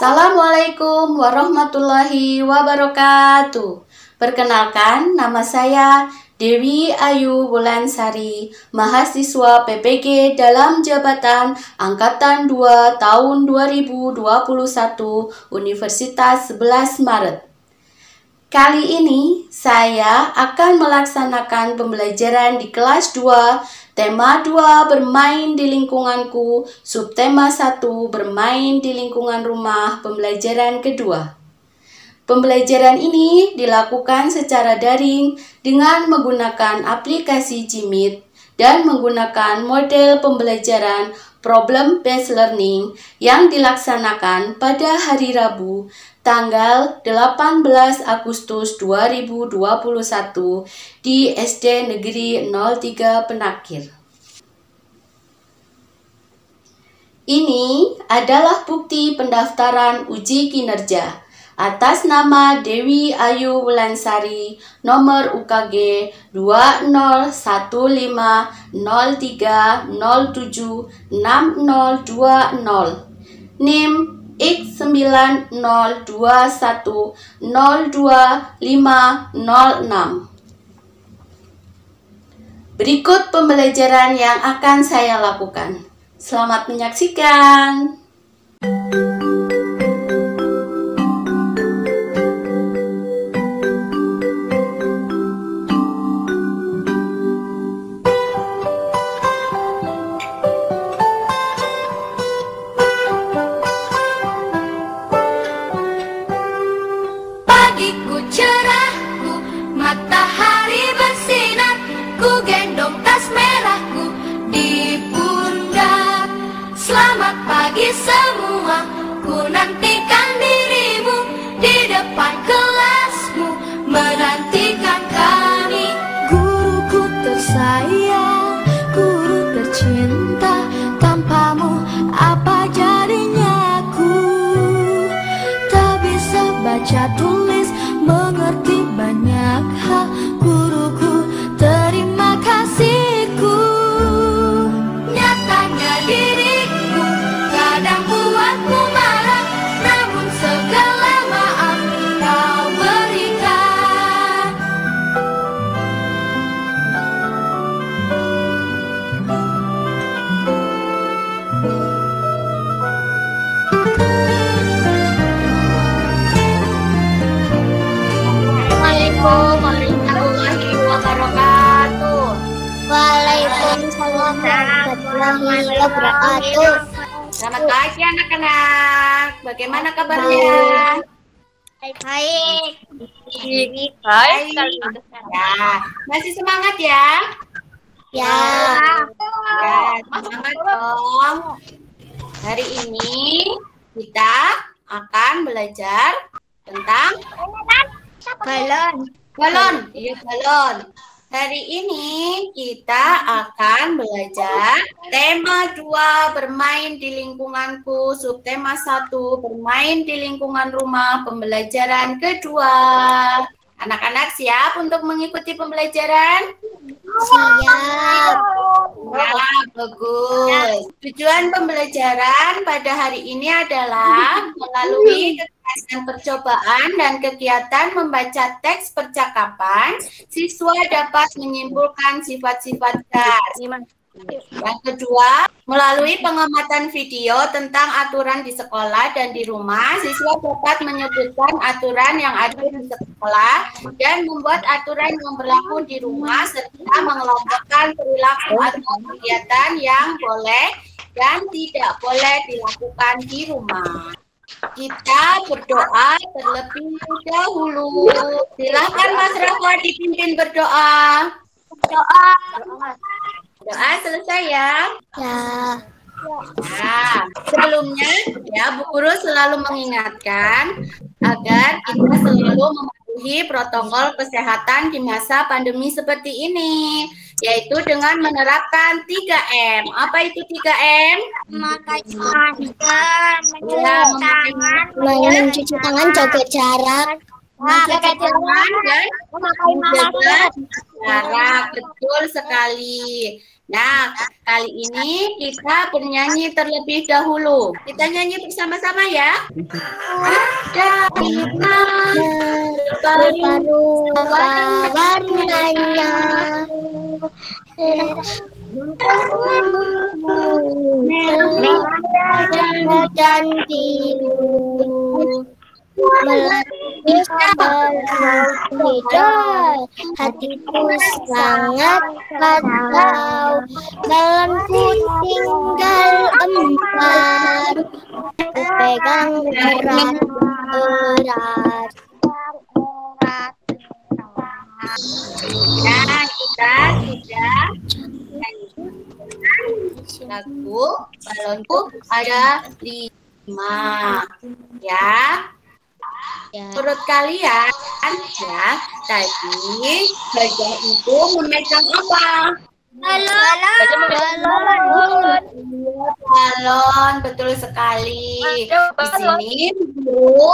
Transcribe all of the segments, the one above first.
Assalamualaikum warahmatullahi wabarakatuh. Perkenalkan, nama saya Dewi Ayu Wulansari, mahasiswa PPG dalam jabatan Angkatan 2 tahun 2021 Universitas 11 Maret. Kali ini saya akan melaksanakan pembelajaran di kelas 2, tema 2 bermain di lingkunganku, subtema 1 bermain di lingkungan rumah, pembelajaran kedua. Pembelajaran ini dilakukan secara daring dengan menggunakan aplikasi Jimit dan menggunakan model pembelajaran Problem Based Learning yang dilaksanakan pada hari Rabu, tanggal 18 Agustus 2021 di SD Negeri 03 Penakir. Ini adalah bukti pendaftaran uji kinerja atas nama Dewi Ayu Wulansari, nomor UKG 20.03.07.6020, NIM X9021025506. Berikut pembelajaran yang akan saya lakukan. Selamat menyaksikan. Pagiku cerahku, matahari bersinar, ku gendong tas merahku di pundak. Selamat pagi semua, ku nantikan dirimu di depan kelasmu, menantikan kami. Guruku tersayang, guru tercinta, tanpamu apa jadinya aku? Tak bisa baca tulis, mengerti banyak hal. Guruku, terima kasihku. Nyatanya diriku kadang buatmu marah, namun segala maaf kau berikan. Assalamualaikum warahmatullahi wabarakatuh. Waalaikumsalam warahmatullahi wabarakatuh. Selamat pagi anak-anak. Bagaimana kabarnya? Baik. Baik. Ya, masih semangat ya? Ya. Ya, semangat dong. Hari ini kita akan belajar tentang balon. Iya, balon. Hari ini kita akan belajar tema 2 bermain di lingkunganku, subtema 1 bermain di lingkungan rumah, pembelajaran kedua. Anak-anak siap untuk mengikuti pembelajaran? Siap. Ya, bagus. Tujuan pembelajaran pada hari ini adalah melalui kegiatan percobaan dan kegiatan membaca teks percakapan, siswa dapat menyimpulkan sifat-sifat gas. Yang kedua, melalui pengamatan video tentang aturan di sekolah dan di rumah, siswa dapat menyebutkan aturan yang ada di sekolah dan membuat aturan yang berlaku di rumah serta mengelompokkan perilaku atau kegiatan yang boleh dan tidak boleh dilakukan di rumah. Kita berdoa terlebih dahulu. Silakan Mas Rafa dipimpin berdoa. Doa selesai ya. Ya. Nah, sebelumnya ya Bu Guru selalu mengingatkan agar kita selalu mematuhi protokol kesehatan di masa pandemi seperti ini, yaitu dengan menerapkan 3M. Apa itu 3M? Memakai masker, mencuci mencuci tangan, jaga jarak. mencuci tangan dan menjaga jarak. Betul sekali. Nah, kali ini kita bernyanyi terlebih dahulu. Kita nyanyi bersama-sama ya. Ada lima Baru warnanya merah dan biru melukis hijau, hatiku sangat kacau. Balonku tinggal 4, ku pegang erat. Nah, kita sudah lagu balonku ada 5 ya. Menurut kalian ya, tadi gajah itu memegang apa? Balon, betul sekali. Di sini Bu,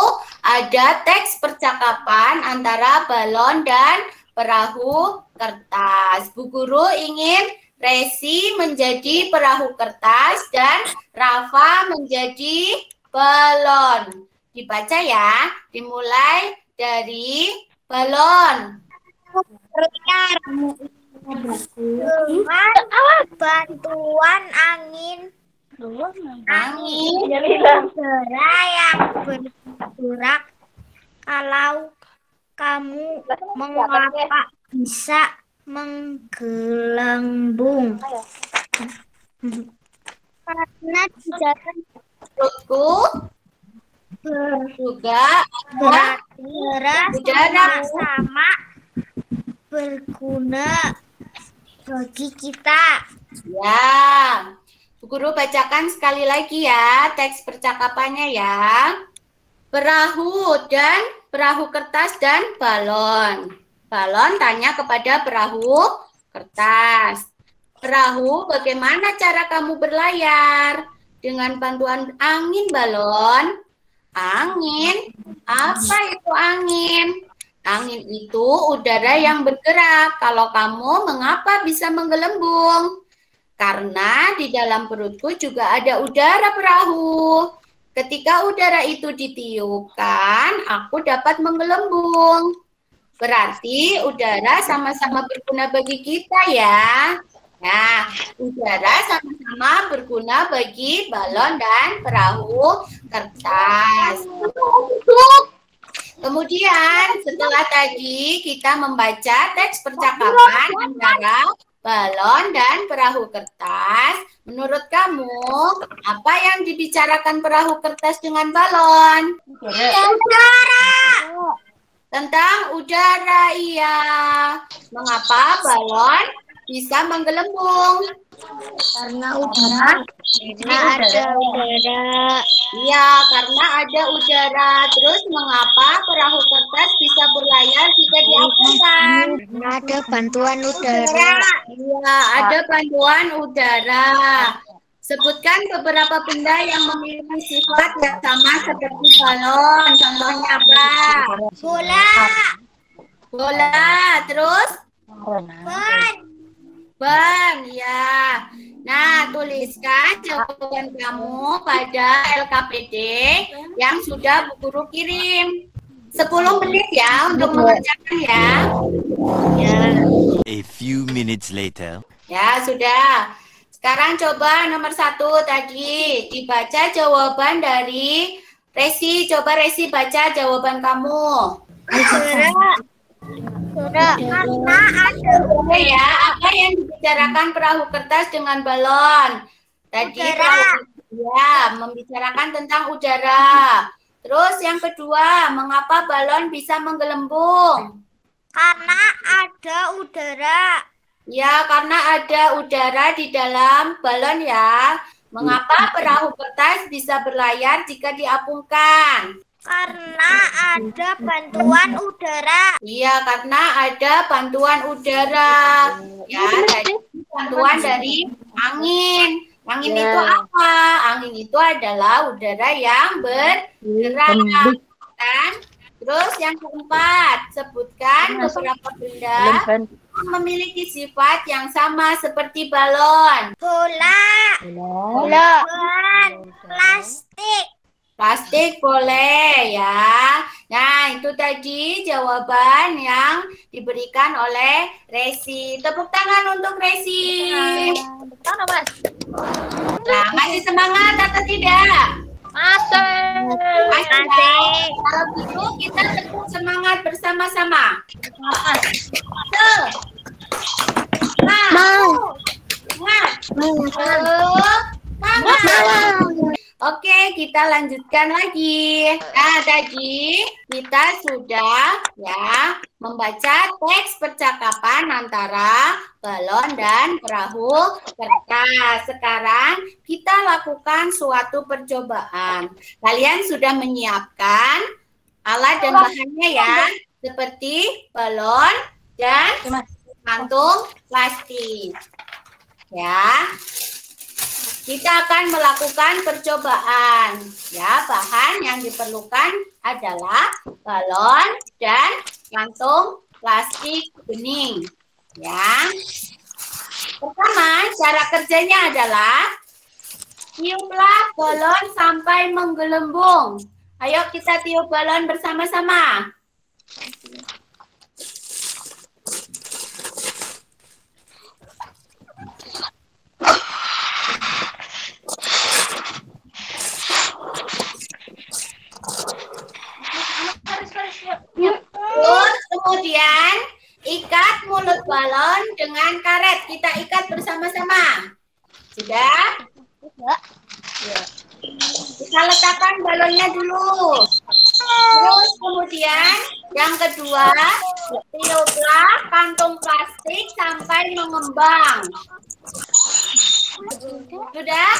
ada teks percakapan antara balon dan perahu kertas. Bu Guru ingin Resi menjadi perahu kertas dan Rafa menjadi balon. Dibaca ya, dimulai dari balon. Bantuan angin udara yang bergerak. Kalau kamu mengapa bisa menggelembung? Karena tidak Menurutku juga udara sama berguna bagi kita. ya. Bu Guru bacakan sekali lagi ya teks percakapannya ya. Perahu kertas dan balon. Balon tanya kepada perahu kertas. Perahu, bagaimana cara kamu berlayar? Dengan bantuan angin, balon. Angin? Apa itu angin? Angin itu udara yang bergerak. Kalau kamu, mengapa bisa menggelembung? Karena di dalam perutku juga ada udara perahu. Ketika udara itu ditiupkan, aku dapat menggelembung. Berarti udara sama-sama berguna bagi kita ya. Nah, udara sama-sama berguna bagi balon dan perahu kertas. Kemudian setelah tadi kita membaca teks percakapan antara balon dan perahu kertas, menurut kamu apa yang dibicarakan perahu kertas dengan balon? Tentang udara, iya. Mengapa balon bisa menggelembung? Karena udara. Iya, karena ada udara. Terus mengapa perahu kertas bisa berlayar jika diapungkan? Ada bantuan udara. Iya, ada bantuan udara. Sebutkan beberapa benda yang memiliki sifat yang sama seperti balon. Contohnya apa? Bola. Terus? Ban, ya. Nah, tuliskan jawaban kamu pada LKPD yang sudah Bu Guru kirim. 10 menit ya untuk mengerjakan ya. A few minutes later. Ya, sudah. Sekarang coba nomor 1 tadi. Dibaca jawaban dari Resi. Coba Resi baca jawaban kamu. Karena ada Ya, apa yang dibicarakan perahu kertas dengan balon? Tadi perahu, ya, membicarakan tentang udara. Terus yang kedua, mengapa balon bisa menggelembung? karena ada udara. Ya, karena ada udara di dalam balon ya. Mengapa perahu kertas bisa berlayar jika diapungkan? Karena ada bantuan udara. Iya, karena ada bantuan udara. Ya, jadi bantuan dari angin. Angin itu apa? Angin itu adalah udara yang bergerak. Kan? Terus yang keempat, sebutkan beberapa benda memiliki sifat yang sama seperti balon? Bola. Ban. Plastik. Plastik boleh ya. Nah, itu tadi jawaban yang diberikan oleh Resi. Tepuk tangan untuk Resi. Nah, masih semangat atau tidak? Masih. Kalau gitu kita tepuk semangat bersama-sama. Oke, kita lanjutkan lagi. Nah, tadi kita sudah ya membaca teks percakapan antara balon dan perahu kertas. Sekarang kita lakukan suatu percobaan. Kalian sudah menyiapkan alat dan bahannya ya, seperti balon dan kantung plastik. Ya. Kita akan melakukan percobaan. Ya, bahan yang diperlukan adalah balon dan kantung plastik bening. Ya. Pertama, cara kerjanya adalah tiuplah balon sampai menggelembung. Ayo kita tiup balon bersama-sama. Terus kemudian ikat mulut balon dengan karet. Kita ikat bersama-sama. Sudah? Ya. Kita letakkan balonnya dulu. Terus kemudian yang kedua, tiuplah kantung plastik sampai mengembang. Sudah?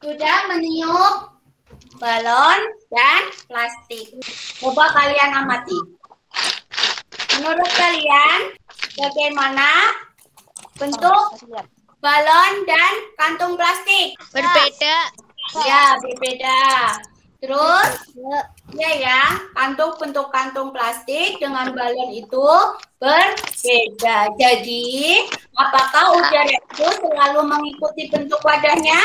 Sudah meniup balon dan plastik. Coba kalian amati. Menurut kalian, bagaimana bentuk balon dan kantung plastik? Berbeda. Ya, berbeda. Terus, ya, bentuk kantung plastik dengan balon itu berbeda. Jadi, apakah udara itu selalu mengikuti bentuk wadahnya?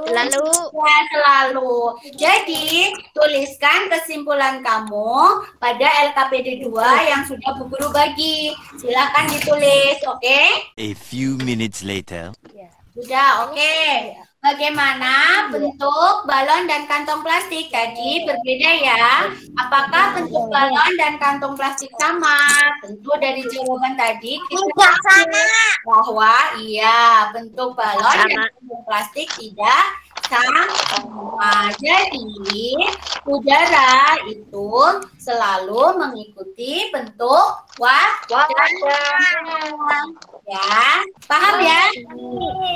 Lalu. Ya, selalu. Jadi, tuliskan kesimpulan kamu pada LKPD 2 yang sudah Bu Guru bagi. Silakan ditulis, oke? A few minutes later. Sudah, oke. Bagaimana bentuk balon dan kantong plastik? Tadi berbeda ya. Apakah bentuk balon dan kantong plastik sama? Tentu dari jawaban tadi kita tahu bahwa iya, bentuk balon dan kantong plastik tidak sama. Jadi, udara itu selalu mengikuti bentuk wadah. Ya, paham ya?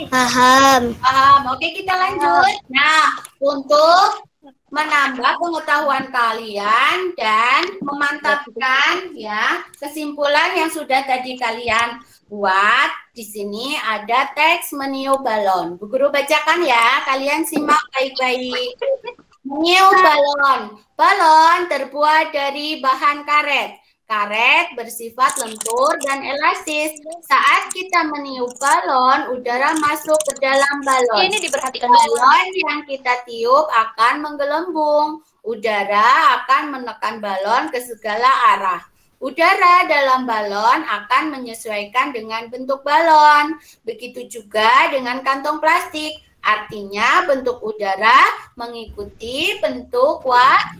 Paham. Paham. Oke, kita lanjut. Nah, untuk menambah pengetahuan kalian dan memantapkan ya kesimpulan yang sudah tadi kalian buat, di sini ada teks meniup balon. Bu Guru bacakan ya, kalian simak baik-baik. Meniup balon. Balon terbuat dari bahan karet. Karet bersifat lentur dan elastis. Saat kita meniup balon, udara masuk ke dalam balon. Ini diperhatikan. Balon yang kita tiup akan menggelembung. Udara akan menekan balon ke segala arah. Udara dalam balon akan menyesuaikan dengan bentuk balon. Begitu juga dengan kantong plastik. Artinya bentuk udara mengikuti bentuk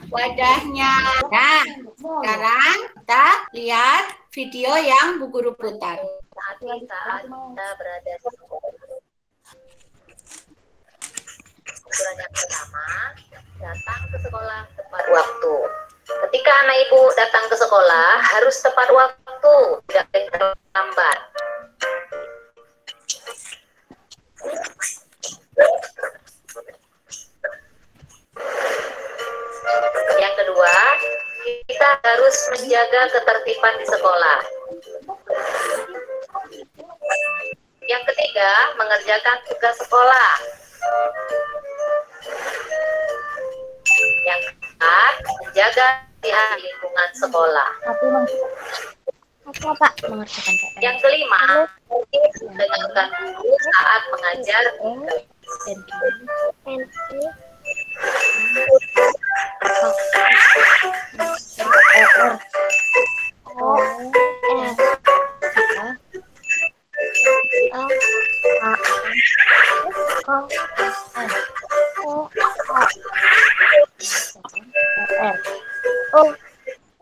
wadahnya. Nah, sekarang kita lihat video yang Bu Guru putar. Saat kita berada di ukuran yang pertama, datang ke sekolah tepat waktu. Ketika anak ibu datang ke sekolah, harus tepat waktu, tidak boleh terlambat. Yang kedua, kita harus menjaga ketertiban di sekolah. Yang ketiga, mengerjakan tugas sekolah. Yang keempat, menjaga lingkungan sekolah. Pak mengerjakan PR. Yang kelima, dengarkan guru saat mengajar.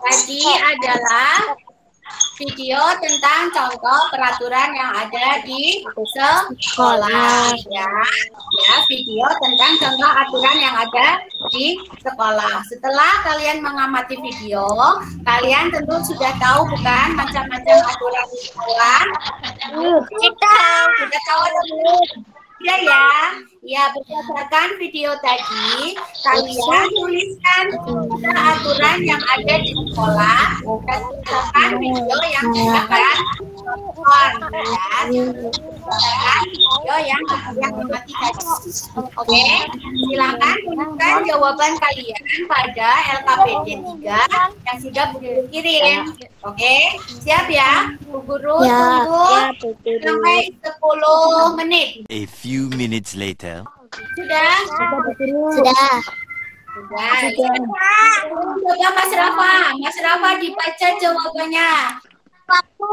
Tadi adalah video tentang contoh peraturan yang ada di sekolah ya. Ya, video tentang contoh aturan yang ada di sekolah. Setelah kalian mengamati video, kalian tentu sudah tahu bukan macam-macam aturan di sekolah? Sudah tahu belum? Ya ya. Ya, berdasarkan video tadi, kalian tuliskan aturan yang ada di sekolah dan berdasarkan video yang akan video yang mati tadi. Oke, silakan tuliskan jawaban kalian pada LKPD 3 yang sudah Bu Guru kirim. Oke, siap ya? Bu Guru tunggu sampai 10 menit. A few minutes later. Sudah? Sudah. Coba Mas Rafa. Mas Rafa dibaca jawabannya. Waktu.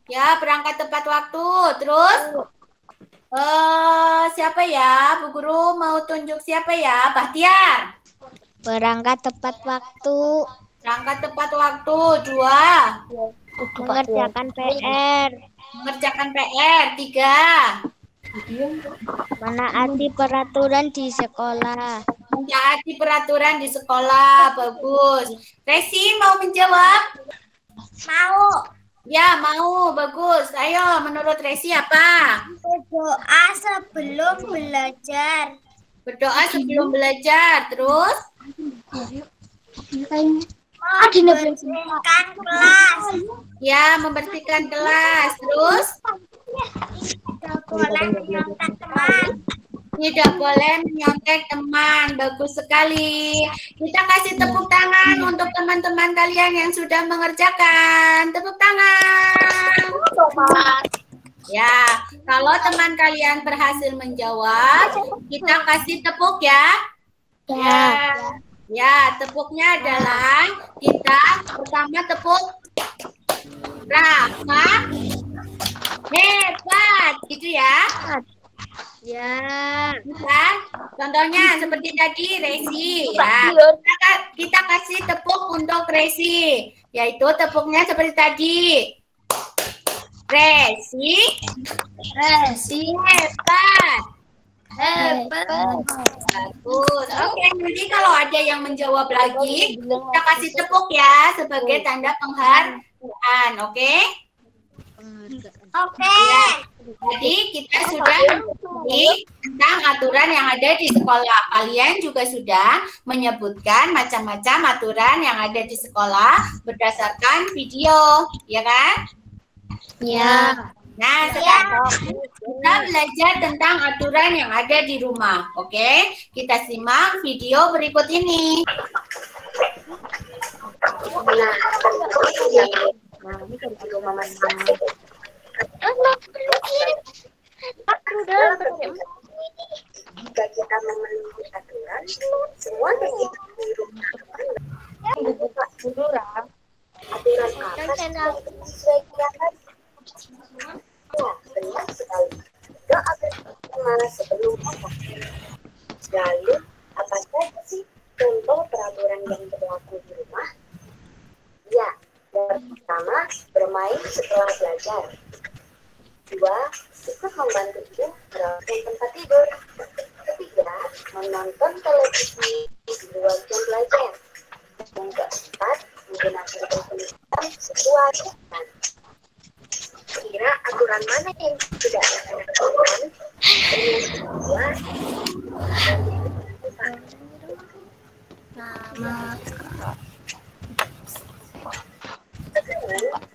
Ya, berangkat tepat waktu. Terus? Siapa ya? Bu Guru mau tunjuk siapa ya? Bahtiar. Berangkat tepat waktu. Berangkat tepat waktu. 2. Mengerjakan PR. Mengerjakan PR. 3. Menaati peraturan di sekolah. Menaati peraturan di sekolah. Bagus. Resi mau menjawab? Mau. Ya, mau. Bagus. Ayo, menurut Resi apa? Berdoa sebelum belajar. Berdoa sebelum belajar. Terus? Membersihkan kelas. Ya, membersihkan kelas. Terus? Tidak boleh menyontek teman. Tidak boleh menyontek teman. Bagus sekali. Kita kasih tepuk tangan untuk teman-teman kalian yang sudah mengerjakan. Tepuk tangan. Ya, kalau teman kalian berhasil menjawab, kita kasih tepuk ya. Ya, tepuknya adalah kita pertama tepuk Rafa. Hebat, gitu ya. Ya. Bisa. Contohnya seperti tadi Resi ya. Kita kasih tepuk untuk Resi, yaitu tepuknya seperti tadi. Resi hebat. Bagus. Oke, nanti kalau ada yang menjawab lagi, kita kasih tepuk ya sebagai tanda penghargaan. Oke? Oke. Jadi kita sudah mengerti tentang aturan yang ada di sekolah. Kalian juga sudah menyebutkan macam-macam aturan yang ada di sekolah berdasarkan video, ya kan? Ya. Nah, sekarang kita belajar tentang aturan yang ada di rumah. Oke, kita simak video berikut ini. Jika kita memenuhi aturan, semua kegiatan di rumah membuka aturan apa kegiatan? Ya, benar sekali. Doa bersama sebelum makan. Lalu, apa saja sih contoh peraturan yang berlaku di rumah? Ya, yang pertama, bermain setelah belajar. 2. Ikut membantu ibu merapikan tempat tidur. 3. Menonton televisi di luar jam belajar. Yang keempat, menggunakan televisi sesuai dengan. Kira aturan mana yang tidak ada aturan?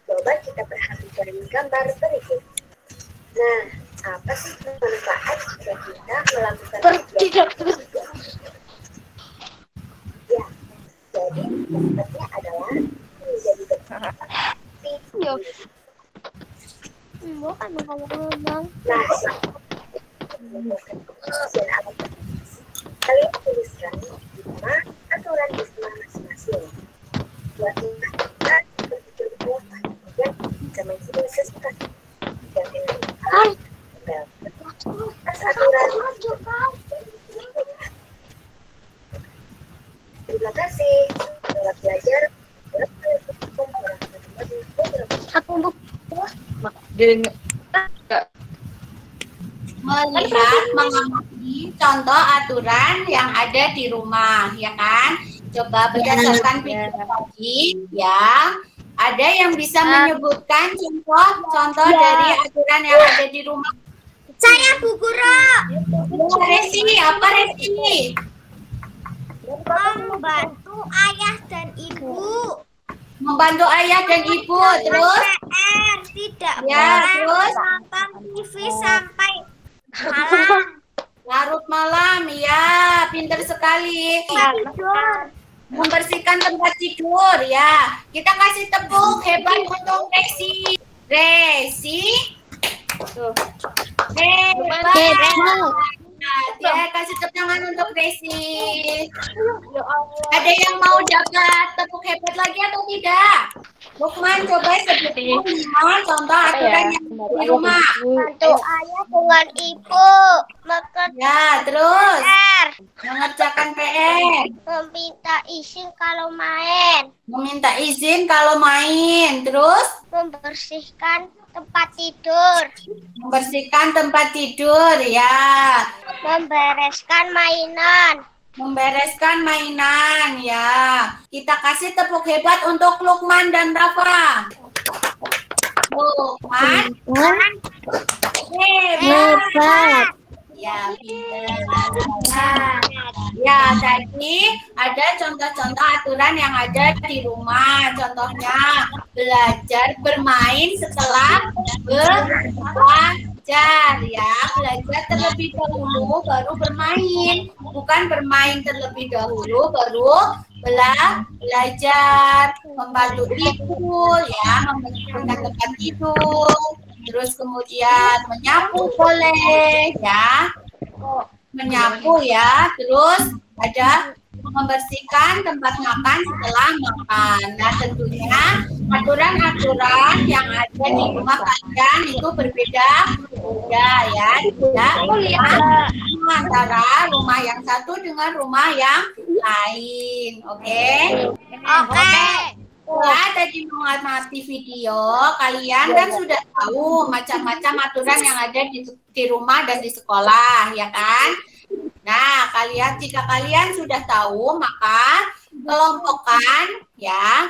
Coba kita perhatikan gambar berikut. Nah, apa sih manfaat jika kita melakukan kegiatan itu? Ya, jadi manfaatnya adalah menjadi bersemangat, Yo. Bukan ngomong. Nah, kalian tuliskan di rumah aturan di sekolah masing-masing. Buat kita berpikir dan bisa mencintai sesuatu yang dilakukan. Aturan. Terima kasih. Selamat belajar. Aku mau Melihat, mengamati contoh aturan yang ada di rumah, ya kan? Coba berdasarkan video tadi, ya. Ada yang bisa menyebutkan contoh dari aturan yang ada di rumah? Saya Bu Guru. Resi, apa Resi? Membantu ayah dan ibu. Membantu ayah dan ibu, terus? PR tidak Ya, boleh terus? nonton TV sampai malam. Larut malam, ya, pinter sekali. Tidur. Membersihkan tempat tidur, ya. Kita kasih tepuk hebat untuk Resi. Resi. Hebat. Ya, kasih tepuk tangan untuk Resi. Ada yang mau dapat tepuk hebat lagi atau tidak? Lukman, coba sebutkan 5 contoh aturan yang di rumah. Bantu ayah dengan ibu. Makan Ya, terus PR. mengerjakan PR. Meminta izin kalau main. Meminta izin kalau main. Terus Membersihkan tempat tidur. membersihkan tempat tidur, ya. Membereskan mainan. Membereskan mainan, ya. Kita kasih tepuk hebat untuk Lukman dan Rafa. Lukman hebat. Ya, pintar. Ya, tadi ada contoh-contoh aturan yang ada di rumah. Contohnya, belajar bermain setelah belajar, ya. Belajar terlebih dahulu baru bermain. Bukan bermain terlebih dahulu baru belajar. Membantu ibu, ya, membersihkan tempat tidur. Terus kemudian menyapu boleh, ya. Menyapu, ya. Terus ada membersihkan tempat makan setelah makan. Nah, tentunya aturan-aturan yang ada di rumah kalian itu berbeda, ya. Tidak antara rumah yang satu dengan rumah yang lain. Oke? Oke. Ya, tadi mengamati video, kalian kan sudah tahu macam-macam aturan yang ada di rumah dan di sekolah, ya kan? Nah, jika kalian sudah tahu, maka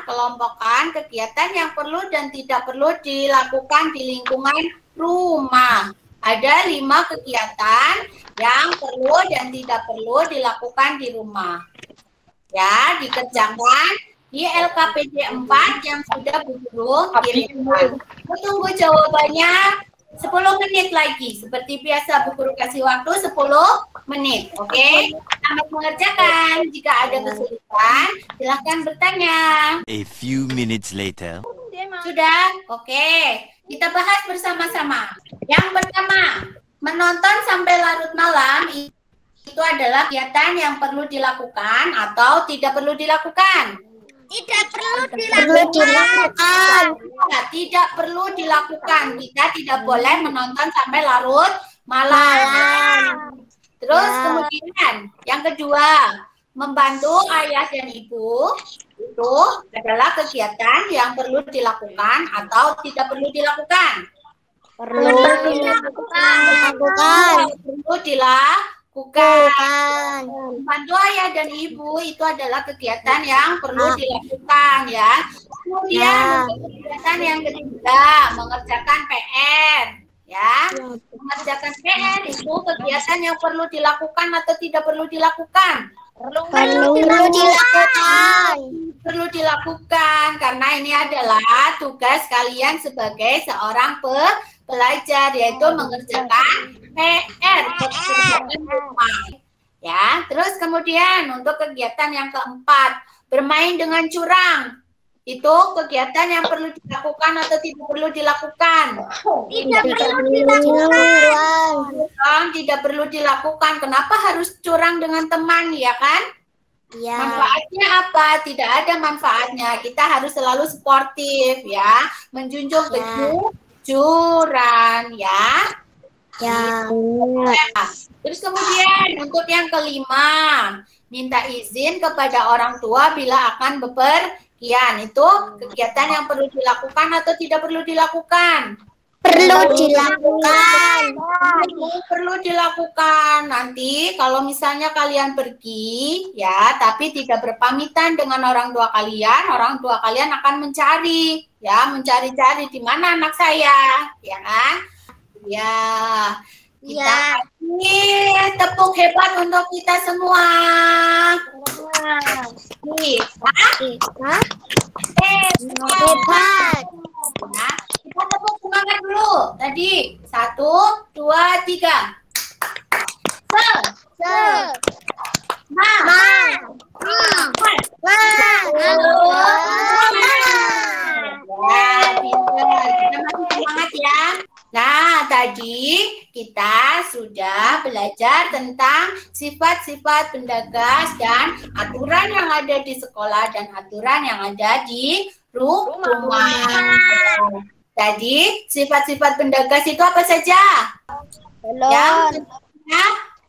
kelompokkan kegiatan yang perlu dan tidak perlu dilakukan di lingkungan rumah. Ada 5 kegiatan yang perlu dan tidak perlu dilakukan di rumah. Ya, dikerjakan di LKPD 4 yang sudah Bu Guru kirimkan. Tunggu jawabannya 10 menit lagi. Seperti biasa Bu Guru kasih waktu 10 menit. Oke? Selamat mengerjakan. Jika ada kesulitan, silahkan bertanya. A few minutes later. Sudah? Oke. Kita bahas bersama-sama. Yang pertama, menonton sampai larut malam itu adalah kegiatan yang perlu dilakukan atau tidak perlu dilakukan? Tidak perlu dilakukan. Tidak perlu dilakukan. Kita tidak boleh menonton sampai larut malam. Terus kemudian yang kedua, membantu ayah dan ibu itu adalah kegiatan yang perlu dilakukan atau tidak perlu dilakukan. Perlu dilakukan. Perlu dilakukan. Membantu ayah dan ibu itu adalah kegiatan yang perlu dilakukan, ya. Kemudian untuk kegiatan yang ketiga, mengerjakan PR, ya. Mengerjakan PR itu kegiatan yang perlu dilakukan atau tidak perlu dilakukan? Perlu dilakukan. Perlu dilakukan karena ini adalah tugas kalian sebagai seorang pelajar, yaitu mengerjakan PR, pekerjaan rumah. Ya, terus kemudian untuk kegiatan yang keempat, bermain dengan curang. Itu kegiatan yang perlu dilakukan atau tidak perlu dilakukan? Tidak perlu dilakukan. Tidak perlu dilakukan. Kenapa harus curang dengan teman, ya kan? Ya. Manfaatnya apa? Tidak ada manfaatnya. Kita harus selalu sportif, ya. Menjunjung kejujuran, ya. Ya. Terus kemudian untuk yang kelima, minta izin kepada orang tua bila akan bepergian. Itu kegiatan yang perlu dilakukan atau tidak perlu dilakukan? Perlu dilakukan. Perlu dilakukan. Nanti kalau misalnya kalian pergi, ya, tapi tidak berpamitan dengan orang tua kalian akan mencari, ya, mencari-cari di mana anak saya, ya kan? Ya. Kita kasih tepuk hebat untuk kita semua. Hebat. Ya, kita tepuk semangat dulu. Tadi 1, 2, 3. Kita masih semangat ya. Nah, tadi kita sudah belajar tentang sifat-sifat benda gas dan aturan yang ada di sekolah dan aturan yang ada di rumah. Tadi sifat-sifat benda gas itu apa saja? Yang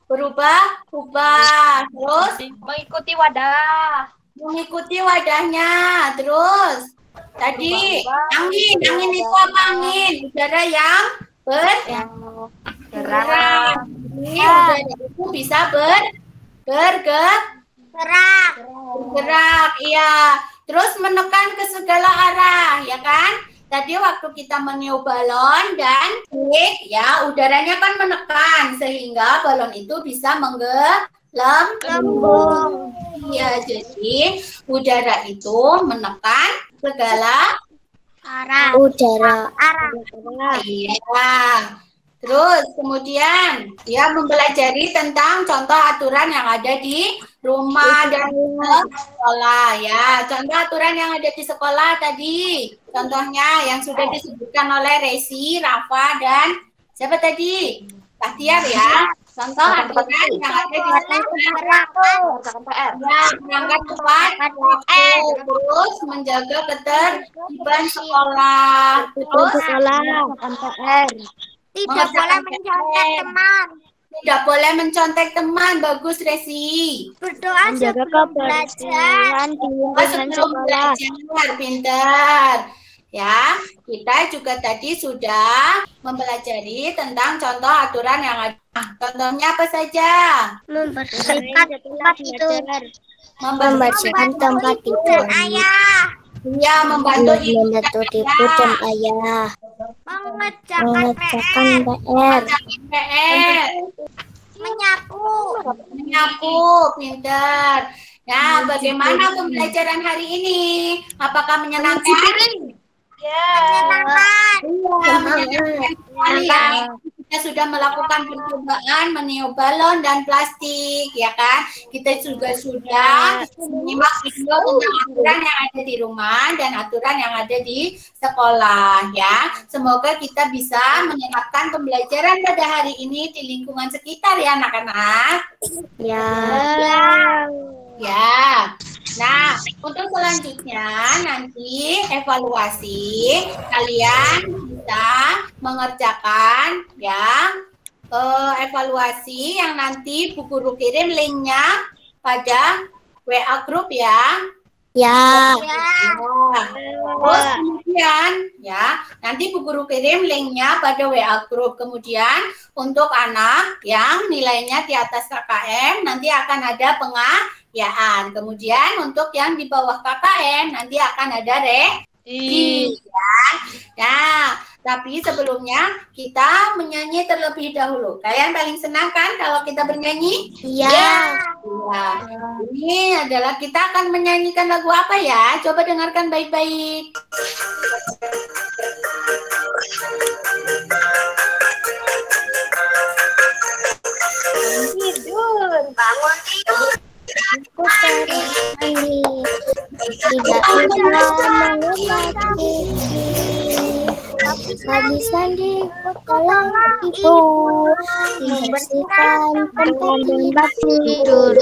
berubah-ubah, terus Mengikuti wadah. mengikuti wadahnya, terus tadi angin itu apa angin? Udara yang bergerak. Jadi udara itu bisa bergerak, iya. Terus menekan ke segala arah, ya kan? Tadi waktu kita meniup balon dan ya udaranya kan menekan sehingga balon itu bisa menggelembung. Ya, jadi udara itu menekan segala Arah. Udara. Iya. Terus kemudian dia mempelajari tentang contoh aturan yang ada di rumah dan sekolah, ya. Contoh aturan yang ada di sekolah tadi, contohnya yang sudah disebutkan oleh Resi, Rafa, dan siapa tadi? Bahtiar, ya. Contoh aturan yang ada di sekolah. Ya, berangkat tepat waktu, terus menjaga ketertiban sekolah, terus Tidak boleh mencontek teman. tidak boleh mencontek teman. Bagus, Resi. Berdoa sebelum belajar. Sebelum belajar, pintar. Ya, kita juga tadi sudah mempelajari tentang contoh aturan yang ada. Contohnya apa saja? Membersihkan tempat tidur. Membersihkan tempat tidur. Ayah. Ya, membantu ibu dan ayah. Mengerjakan PR. Menyapu, pintar. Nah, bagaimana pembelajaran hari ini? Apakah menyenangkan? Menyenangkan. Kita sudah melakukan percobaan meniup balon dan plastik, ya kan? Kita juga sudah menyimak video tentang aturan yang ada di rumah dan aturan yang ada di sekolah, ya. Semoga kita bisa menerapkan pembelajaran pada hari ini di lingkungan sekitar, ya, anak-anak. Ya. Nah, untuk selanjutnya nanti evaluasi kalian bisa mengerjakan ya evaluasi yang nanti Bu Guru kirim linknya pada WA grup ya. Ya. Terus kemudian ya nanti Bu Guru kirim linknya pada WA grup. Kemudian untuk anak yang nilainya di atas KKM nanti akan ada pengayaan. Kemudian untuk yang di bawah KKM nanti akan ada revisi. Nah, tapi sebelumnya kita menyanyi terlebih dahulu. Kalian paling senang kan kalau kita bernyanyi? Iya. Ya. Ini adalah kita akan menyanyikan lagu apa ya? Coba dengarkan baik-baik. Bangun tidur. Aku tidak bisa Habis mandi tolong ibu membersihkan tempat tidur.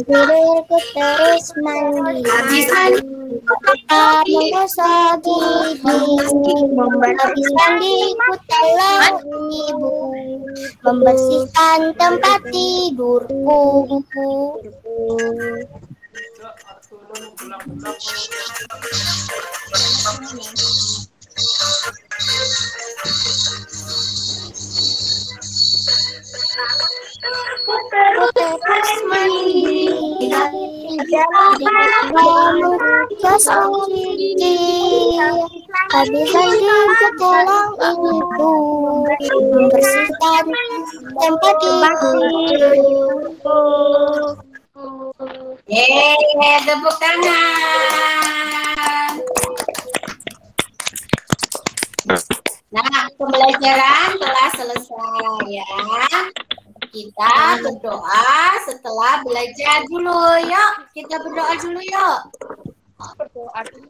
Tidurku terus mandi. Habis mandi Menggosok gigi. Habis mandi ku tolong ibu membersihkan tempat tidurku. Terus mandi. Menggosok gigi. Habis mandi ku tolong ibu membersihkan tempat tidurku. Yeay, tepuk tangan. Nah, pembelajaran telah selesai ya. Kita berdoa setelah belajar dulu. Yuk, kita berdoa dulu yuk. Berdoa dulu.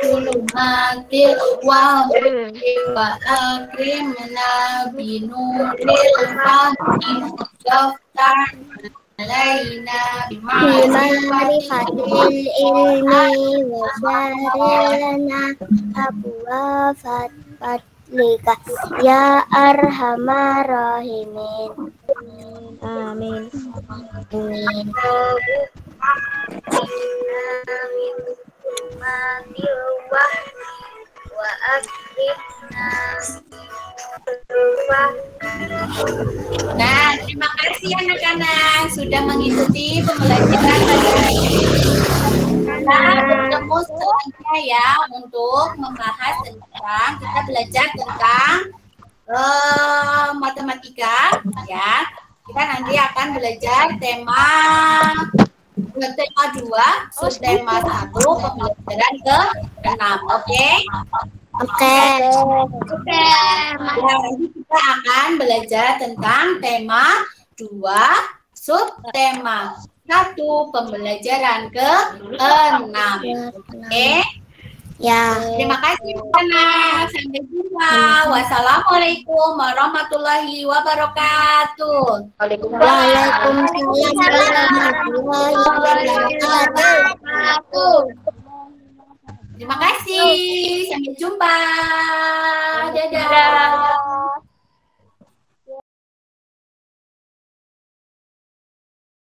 Hurmatil wa akrimna binuril fahim daftar alaina Bima'rifatil ilmi wa syahrilana abwa fadlika ya arhamar rahimin. Amin. Amin. Nah, terima kasih anak-anak sudah mengikuti pembelajaran pada hari ini. Kita bertemu selanjutnya ya untuk membahas tentang kita belajar tentang matematika ya. Kita nanti akan belajar tema 2, subtema 1, pembelajaran ke-6. Oke? Oke. Nanti kita akan belajar tentang tema 2, subtema 1, pembelajaran ke-6. Oke? Ya. Terima kasih anak. Sampai jumpa. Wassalamualaikum warahmatullahi wabarakatuh. Waalaikumsalam warahmatullahi wabarakatuh. Terima kasih. Sampai jumpa. Dadah.